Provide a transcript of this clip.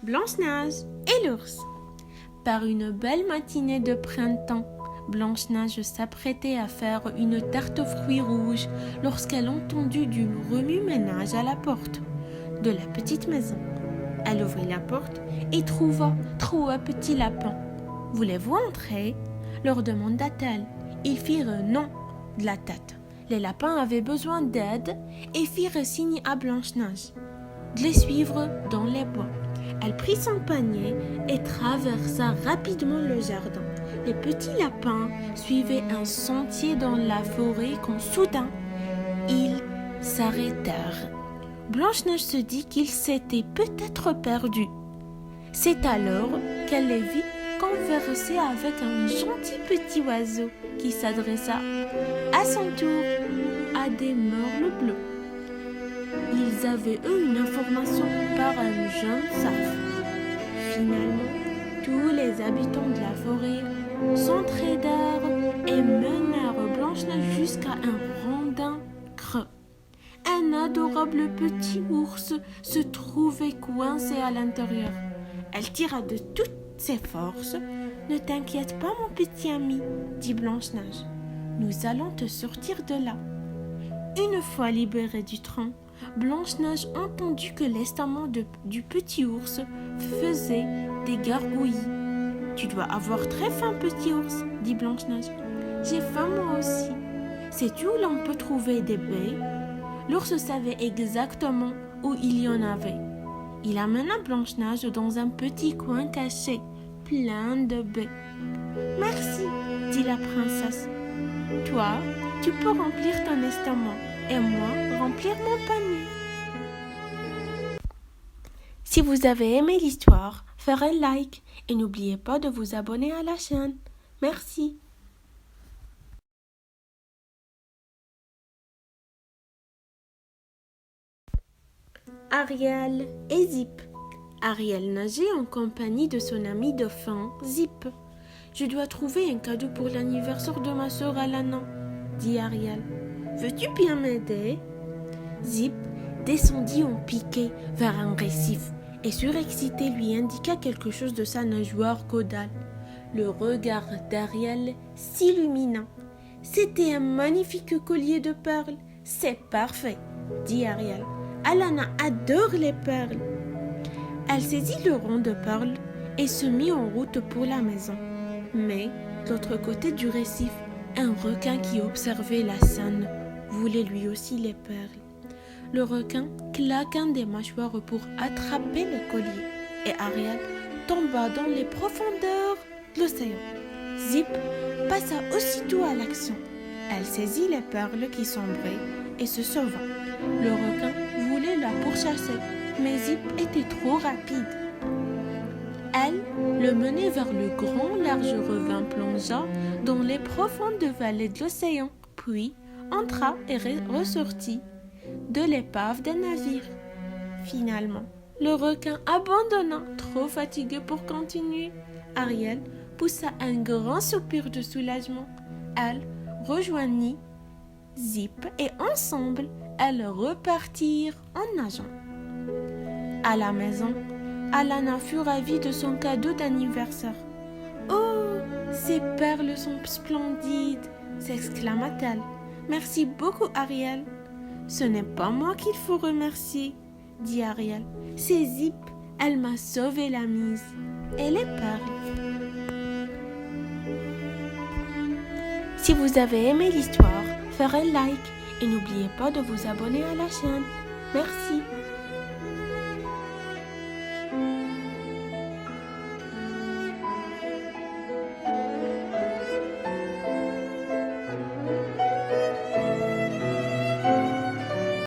Blanche-Neige et l'ours. Par une belle matinée de printemps, Blanche-Neige s'apprêtait à faire une tarte aux fruits rouges lorsqu'elle entendit du remue-ménage à la porte de la petite maison. Elle ouvrit la porte et trouva trois petits lapins. « Voulez-vous entrer ?» leur demanda-t-elle. Ils firent non de la tête. Les lapins avaient besoin d'aide et firent signe à Blanche-Neige de les suivre dans les bois. Elle prit son panier et traversa rapidement le jardin. Les petits lapins suivaient un sentier dans la forêt quand soudain, ils s'arrêtèrent. Blanche-Neige se dit qu'ils s'étaient peut-être perdus. C'est alors qu'elle les vit converser avec un gentil petit oiseau qui s'adressa à son tour à des merles bleus. Ils avaient eu une information par un jeune sage. Finalement, tous les habitants de la forêt s'entraidèrent et menèrent Blanche-Neige jusqu'à un rondin creux. Un adorable petit ours se trouvait coincé à l'intérieur. Elle tira de toutes ses forces. « Ne t'inquiète pas, mon petit ami, » dit Blanche-Neige. « Nous allons te sortir de là. » Une fois libérée du tronc, Blanche-Neige entendit que l'estomac du petit ours faisait des gargouillis. « Tu dois avoir très faim, petit ours, » dit Blanche-Neige. « J'ai faim moi aussi. Sais-tu où l'on peut trouver des baies ?» L'ours savait exactement où il y en avait. Il amena Blanche-Neige dans un petit coin caché, plein de baies. « Merci, » dit la princesse. « Toi, tu peux remplir ton estomac et moi remplir mon panier. » Si vous avez aimé l'histoire, faites un like et n'oubliez pas de vous abonner à la chaîne. Merci. Ariel et Zip. Ariel nageait en compagnie de son ami dauphin Zip. « Je dois trouver un cadeau pour l'anniversaire de ma sœur Alana, » dit Ariel. « Veux-tu bien m'aider ?» Zip descendit en piqué vers un récif et surexcité lui indiqua quelque chose de sa nageoire caudale. Le regard d'Ariel s'illumina. « C'était un magnifique collier de perles. C'est parfait, » dit Ariel. « Alana adore les perles. » Elle saisit le rond de perles et se mit en route pour la maison. Mais, de l'autre côté du récif, un requin qui observait la scène voulait lui aussi les perles. Le requin claqua des mâchoires pour attraper le collier et Ariel tomba dans les profondeurs de l'océan. Zip passa aussitôt à l'action. Elle saisit les perles qui sombraient et se sauva. Le requin voulait la pourchasser, mais Zip était trop rapide. Elle le menait vers le grand large ravin plongea dans les profondes vallées de l'océan, puis entra et ressortit de l'épave d'un navire. Finalement, le requin abandonna, trop fatigué pour continuer. Ariel poussa un grand soupir de soulagement. Elle rejoignit Zip et ensemble, elles repartirent en nageant. À la maison, Alana fut ravie de son cadeau d'anniversaire. « Oh, ces perles sont splendides !» s'exclama-t-elle. « Merci beaucoup, Ariel. »« Ce n'est pas moi qu'il faut remercier, » dit Ariel. « C'est Zip, elle m'a sauvé la mise. Et les perles. » Si vous avez aimé l'histoire, faites un like et n'oubliez pas de vous abonner à la chaîne. Merci.